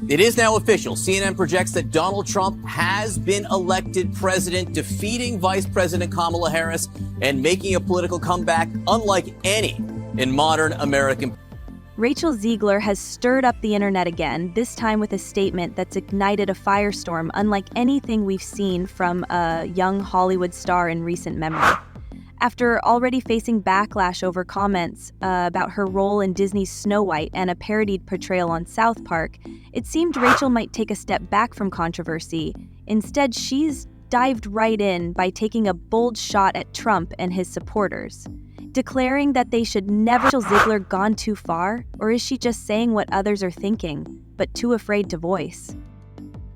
It is now official. CNN projects that Donald Trump has been elected president, defeating Vice President Kamala Harris and making a political comeback unlike any in modern American. Rachel Zegler has stirred up the internet again, this time with a statement that's ignited a firestorm unlike anything we've seen from a young Hollywood star in recent memory. After already facing backlash over comments about her role in Disney's Snow White and a parodied portrayal on South Park, it seemed Rachel might take a step back from controversy. Instead, she's dived right in by taking a bold shot at Trump and his supporters, declaring that they should never. Rachel Zegler gone too far, or is she just saying what others are thinking, but too afraid to voice?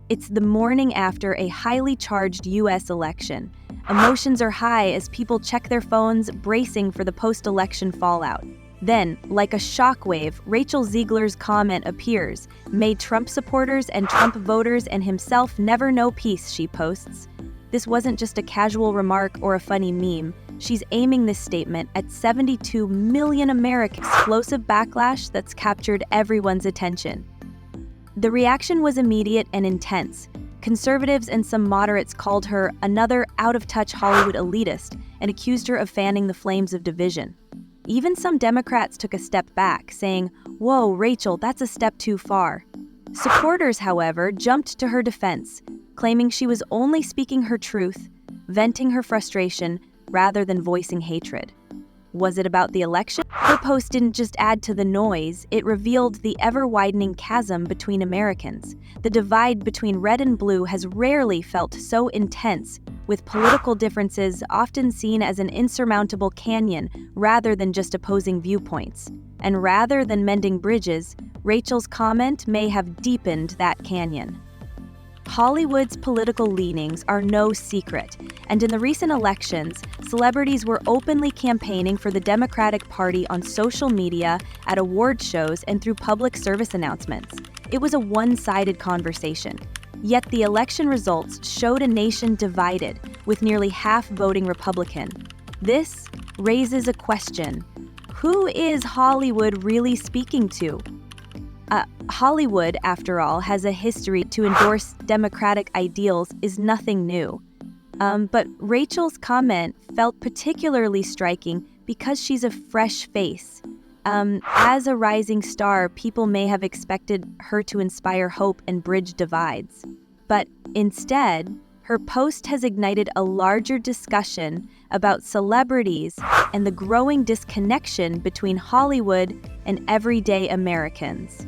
It's the morning after a highly charged U.S. election. Emotions are high as people check their phones, bracing for the post-election fallout. Then, like a shockwave, Rachel Zegler's comment appears. May Trump supporters and Trump voters and himself never know peace, she posts. This wasn't just a casual remark or a funny meme. She's aiming this statement at 72 million Americans. Explosive backlash that's captured everyone's attention. The reaction was immediate and intense. Conservatives and some moderates called her another out-of-touch Hollywood elitist and accused her of fanning the flames of division. Even some Democrats took a step back, saying, "Whoa, Rachel, that's a step too far." Supporters, however, jumped to her defense, claiming she was only speaking her truth, venting her frustration, rather than voicing hatred. Was it about the election? Her post didn't just add to the noise, it revealed the ever-widening chasm between Americans. The divide between red and blue has rarely felt so intense, with political differences often seen as an insurmountable canyon rather than just opposing viewpoints. And rather than mending bridges, Rachel's comment may have deepened that canyon. Hollywood's political leanings are no secret, and in the recent elections, celebrities were openly campaigning for the Democratic Party on social media, at award shows, and through public service announcements. It was a one-sided conversation. Yet the election results showed a nation divided, with nearly half voting Republican. This raises a question. Who is Hollywood really speaking to? Hollywood, after all, has a history to endorse democratic ideals is nothing new. But Rachel's comment felt particularly striking because she's a fresh face. As a rising star, people may have expected her to inspire hope and bridge divides. But instead, her post has ignited a larger discussion about celebrities and the growing disconnection between Hollywood and everyday Americans.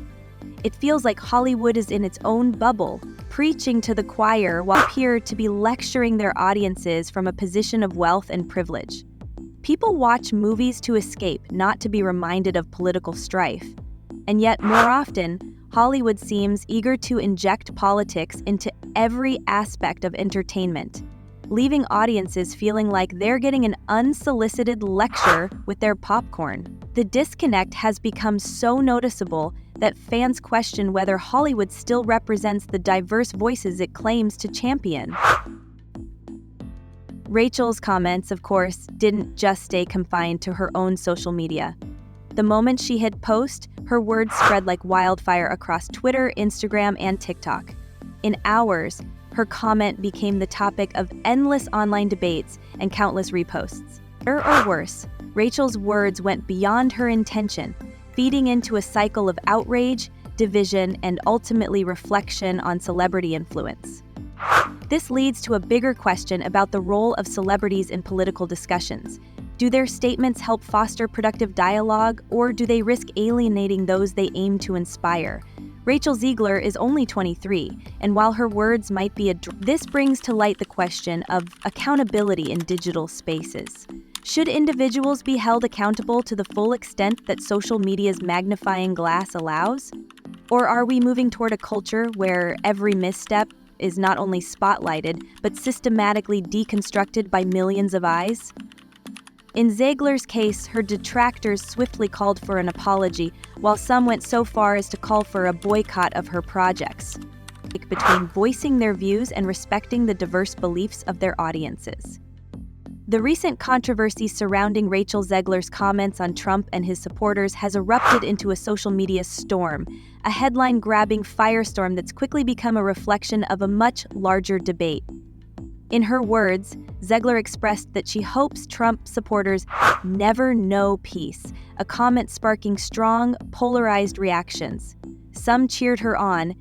It feels like Hollywood is in its own bubble, preaching to the choir while appear to be lecturing their audiences from a position of wealth and privilege. People watch movies to escape, not to be reminded of political strife. And yet, more often, Hollywood seems eager to inject politics into every aspect of entertainment, leaving audiences feeling like they're getting an unsolicited lecture with their popcorn. The disconnect has become so noticeable that fans question whether Hollywood still represents the diverse voices it claims to champion. Rachel's comments, of course, didn't just stay confined to her own social media. The moment she hit post, her words spread like wildfire across Twitter, Instagram, and TikTok. In hours, her comment became the topic of endless online debates and countless reposts. Or worse, Rachel's words went beyond her intention, feeding into a cycle of outrage, division, and ultimately reflection on celebrity influence. This leads to a bigger question about the role of celebrities in political discussions. Do their statements help foster productive dialogue, or do they risk alienating those they aim to inspire? Rachel Zegler is only 23, and while her words might be this brings to light the question of accountability in digital spaces. Should individuals be held accountable to the full extent that social media's magnifying glass allows? Or are we moving toward a culture where every misstep is not only spotlighted, but systematically deconstructed by millions of eyes? In Zegler's case, her detractors swiftly called for an apology, while some went so far as to call for a boycott of her projects, between voicing their views and respecting the diverse beliefs of their audiences. The recent controversy surrounding Rachel Zegler's comments on Trump and his supporters has erupted into a social media storm, a headline-grabbing firestorm that's quickly become a reflection of a much larger debate. In her words, Zegler expressed that she hopes Trump supporters never know peace, a comment sparking strong, polarized reactions. Some cheered her on,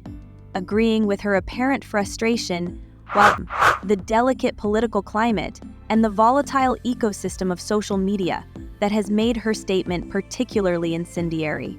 agreeing with her apparent frustration, while the delicate political climate and the volatile ecosystem of social media that has made her statement particularly incendiary.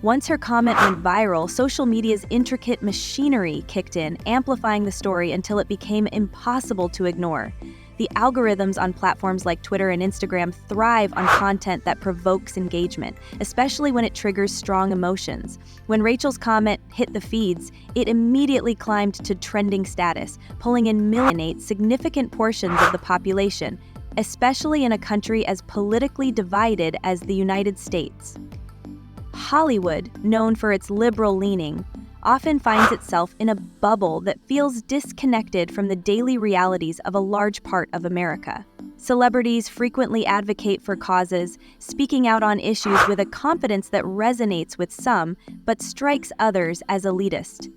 Once her comment went viral, social media's intricate machinery kicked in, amplifying the story until it became impossible to ignore. The algorithms on platforms like Twitter and Instagram thrive on content that provokes engagement, especially when it triggers strong emotions. When Rachel's comment hit the feeds, it immediately climbed to trending status, pulling in significant portions of the population, especially in a country as politically divided as the United States. Hollywood, known for its liberal leaning, often finds itself in a bubble that feels disconnected from the daily realities of a large part of America. Celebrities frequently advocate for causes, speaking out on issues with a confidence that resonates with some, but strikes others as elitist.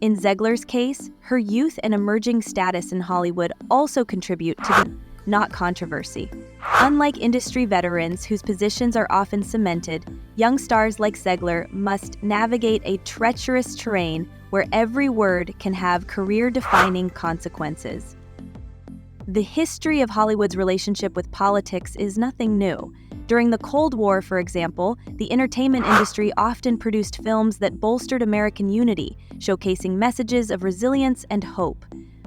In Zegler's case, her youth and emerging status in Hollywood also contribute to the not controversy. Unlike industry veterans whose positions are often cemented, young stars like Zegler must navigate a treacherous terrain where every word can have career-defining consequences. The history of Hollywood's relationship with politics is nothing new. During the Cold War, for example, the entertainment industry often produced films that bolstered American unity, showcasing messages of resilience and hope.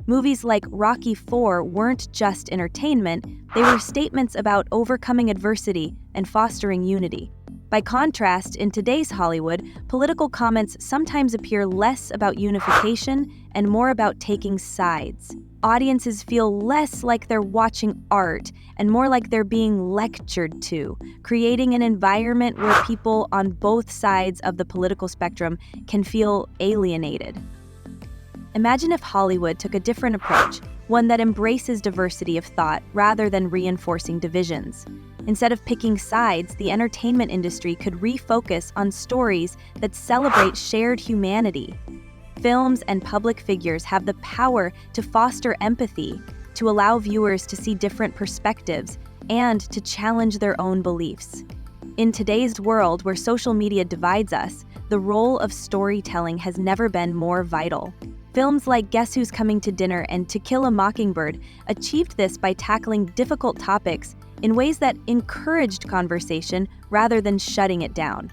Movies like Rocky IV weren't just entertainment, they were statements about overcoming adversity and fostering unity. By contrast, in today's Hollywood, political comments sometimes appear less about unification and more about taking sides. Audiences feel less like they're watching art and more like they're being lectured to, creating an environment where people on both sides of the political spectrum can feel alienated. Imagine if Hollywood took a different approach, one that embraces diversity of thought rather than reinforcing divisions. Instead of picking sides, the entertainment industry could refocus on stories that celebrate shared humanity. Films and public figures have the power to foster empathy, to allow viewers to see different perspectives, and to challenge their own beliefs. In today's world where social media divides us, the role of storytelling has never been more vital. Films like Guess Who's Coming to Dinner and To Kill a Mockingbird achieved this by tackling difficult topics in ways that encouraged conversation rather than shutting it down.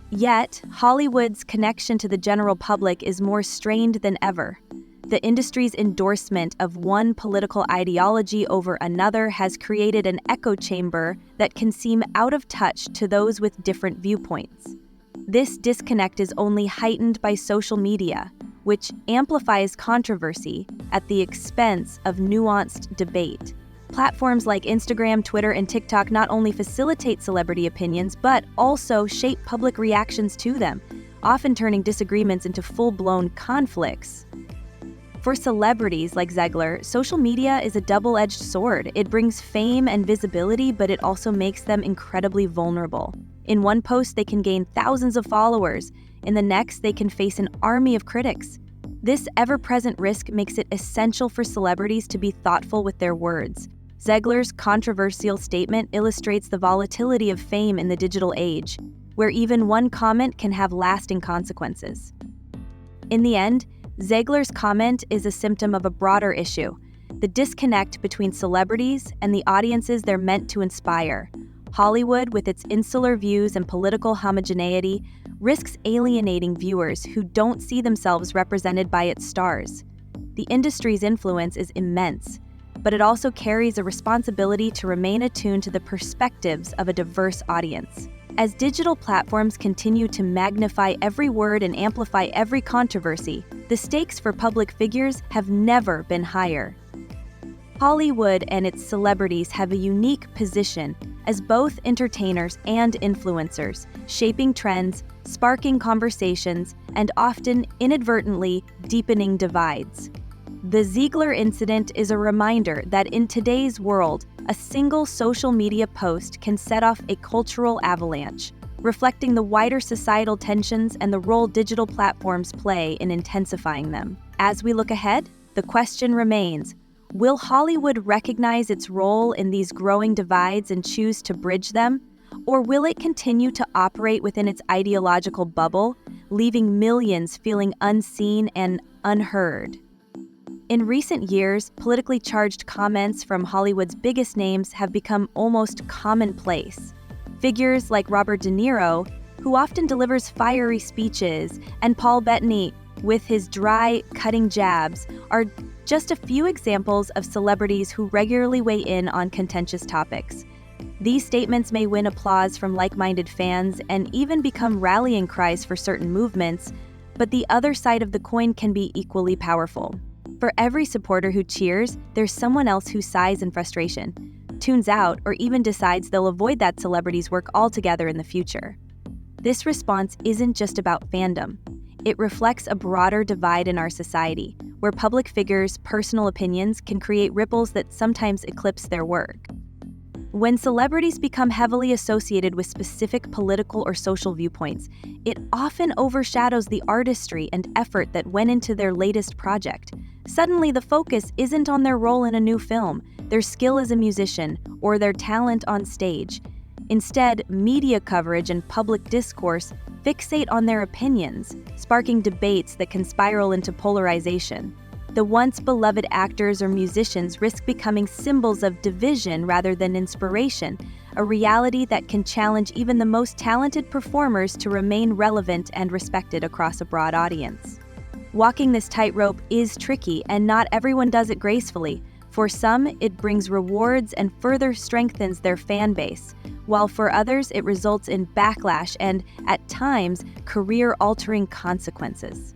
Yet, Hollywood's connection to the general public is more strained than ever. The industry's endorsement of one political ideology over another has created an echo chamber that can seem out of touch to those with different viewpoints. This disconnect is only heightened by social media, which amplifies controversy at the expense of nuanced debate. Platforms like Instagram, Twitter, and TikTok not only facilitate celebrity opinions, but also shape public reactions to them, often turning disagreements into full-blown conflicts. For celebrities like Zegler, social media is a double-edged sword. It brings fame and visibility, but it also makes them incredibly vulnerable. In one post, they can gain thousands of followers. In the next, they can face an army of critics. This ever-present risk makes it essential for celebrities to be thoughtful with their words. Zegler's controversial statement illustrates the volatility of fame in the digital age, where even one comment can have lasting consequences. In the end, Zegler's comment is a symptom of a broader issue, the disconnect between celebrities and the audiences they're meant to inspire. Hollywood, with its insular views and political homogeneity, risks alienating viewers who don't see themselves represented by its stars. The industry's influence is immense, but it also carries a responsibility to remain attuned to the perspectives of a diverse audience. As digital platforms continue to magnify every word and amplify every controversy, the stakes for public figures have never been higher. Hollywood and its celebrities have a unique position as both entertainers and influencers, shaping trends, sparking conversations, and often inadvertently deepening divides. The Zegler incident is a reminder that in today's world, a single social media post can set off a cultural avalanche, reflecting the wider societal tensions and the role digital platforms play in intensifying them. As we look ahead, the question remains, will Hollywood recognize its role in these growing divides and choose to bridge them? Or will it continue to operate within its ideological bubble, leaving millions feeling unseen and unheard? In recent years, politically charged comments from Hollywood's biggest names have become almost commonplace. Figures like Robert De Niro, who often delivers fiery speeches, and Paul Bettany, with his dry, cutting jabs, are just a few examples of celebrities who regularly weigh in on contentious topics. These statements may win applause from like-minded fans and even become rallying cries for certain movements, but the other side of the coin can be equally powerful. For every supporter who cheers, there's someone else who sighs in frustration, tunes out, or even decides they'll avoid that celebrity's work altogether in the future. This response isn't just about fandom. It reflects a broader divide in our society, where public figures' personal opinions can create ripples that sometimes eclipse their work. When celebrities become heavily associated with specific political or social viewpoints, it often overshadows the artistry and effort that went into their latest project. Suddenly, the focus isn't on their role in a new film, their skill as a musician, or their talent on stage. Instead, media coverage and public discourse fixate on their opinions, sparking debates that can spiral into polarization. The once beloved actors or musicians risk becoming symbols of division rather than inspiration, a reality that can challenge even the most talented performers to remain relevant and respected across a broad audience. Walking this tightrope is tricky, and not everyone does it gracefully. For some, it brings rewards and further strengthens their fan base, while for others it results in backlash and, at times, career-altering consequences.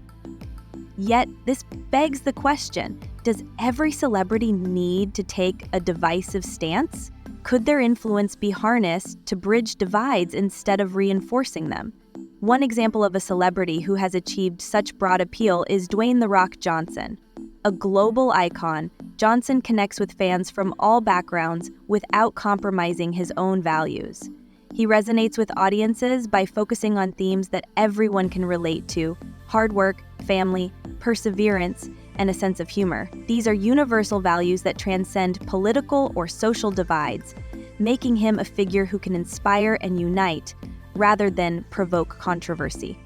Yet, this begs the question, does every celebrity need to take a divisive stance? Could their influence be harnessed to bridge divides instead of reinforcing them? One example of a celebrity who has achieved such broad appeal is Dwayne "The Rock" Johnson. A global icon, Johnson connects with fans from all backgrounds without compromising his own values. He resonates with audiences by focusing on themes that everyone can relate to: hard work, family, perseverance, and a sense of humor. These are universal values that transcend political or social divides, making him a figure who can inspire and unite rather than provoke controversy.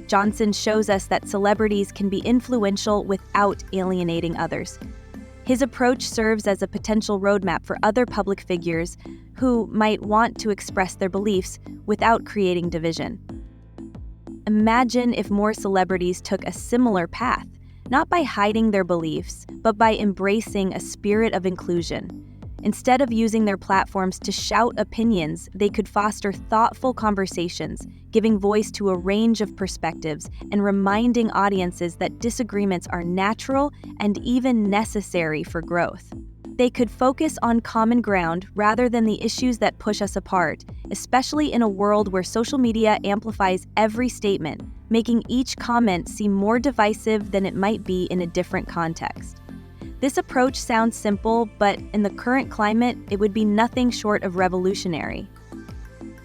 Johnson shows us that celebrities can be influential without alienating others. His approach serves as a potential roadmap for other public figures who might want to express their beliefs without creating division. Imagine if more celebrities took a similar path, not by hiding their beliefs, but by embracing a spirit of inclusion. Instead of using their platforms to shout opinions, they could foster thoughtful conversations, giving voice to a range of perspectives and reminding audiences that disagreements are natural and even necessary for growth. They could focus on common ground rather than the issues that push us apart, especially in a world where social media amplifies every statement, making each comment seem more divisive than it might be in a different context. This approach sounds simple, but in the current climate, it would be nothing short of revolutionary.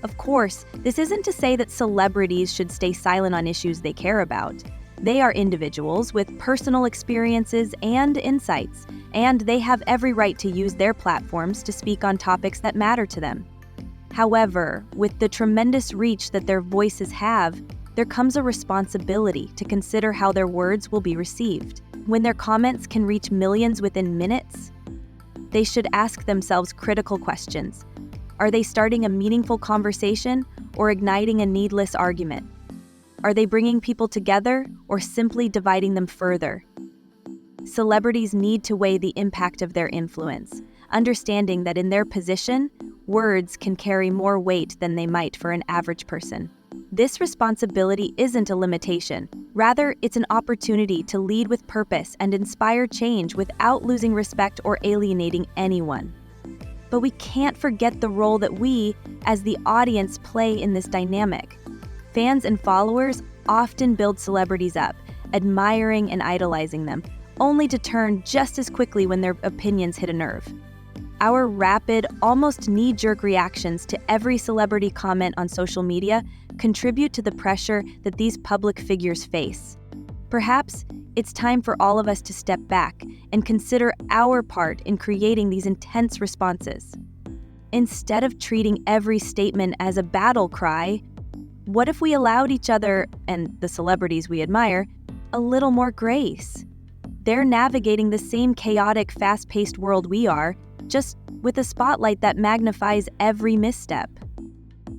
Of course, this isn't to say that celebrities should stay silent on issues they care about. They are individuals with personal experiences and insights, and they have every right to use their platforms to speak on topics that matter to them. However, with the tremendous reach that their voices have, there comes a responsibility to consider how their words will be received. When their comments can reach millions within minutes, they should ask themselves critical questions. Are they starting a meaningful conversation or igniting a needless argument? Are they bringing people together or simply dividing them further? Celebrities need to weigh the impact of their influence, understanding that in their position, words can carry more weight than they might for an average person. This responsibility isn't a limitation. Rather, it's an opportunity to lead with purpose and inspire change without losing respect or alienating anyone. But we can't forget the role that we, as the audience, play in this dynamic. Fans and followers often build celebrities up, admiring and idolizing them, only to turn just as quickly when their opinions hit a nerve. Our rapid, almost knee-jerk reactions to every celebrity comment on social media contribute to the pressure that these public figures face. Perhaps it's time for all of us to step back and consider our part in creating these intense responses. Instead of treating every statement as a battle cry, what if we allowed each other, and the celebrities we admire, a little more grace? They're navigating the same chaotic, fast-paced world we are, just with a spotlight that magnifies every misstep.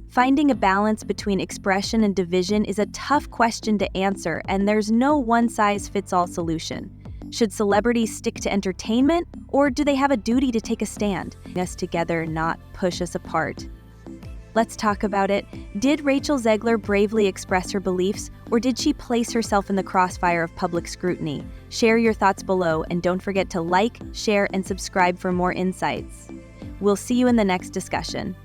Finding a balance between expression and division is a tough question to answer, and there's no one-size-fits-all solution. Should celebrities stick to entertainment, or do they have a duty to take a stand? Us together, not push us apart. Let's talk about it. Did Rachel Zegler bravely express her beliefs, or did she place herself in the crossfire of public scrutiny? Share your thoughts below, and don't forget to like, share, and subscribe for more insights. We'll see you in the next discussion.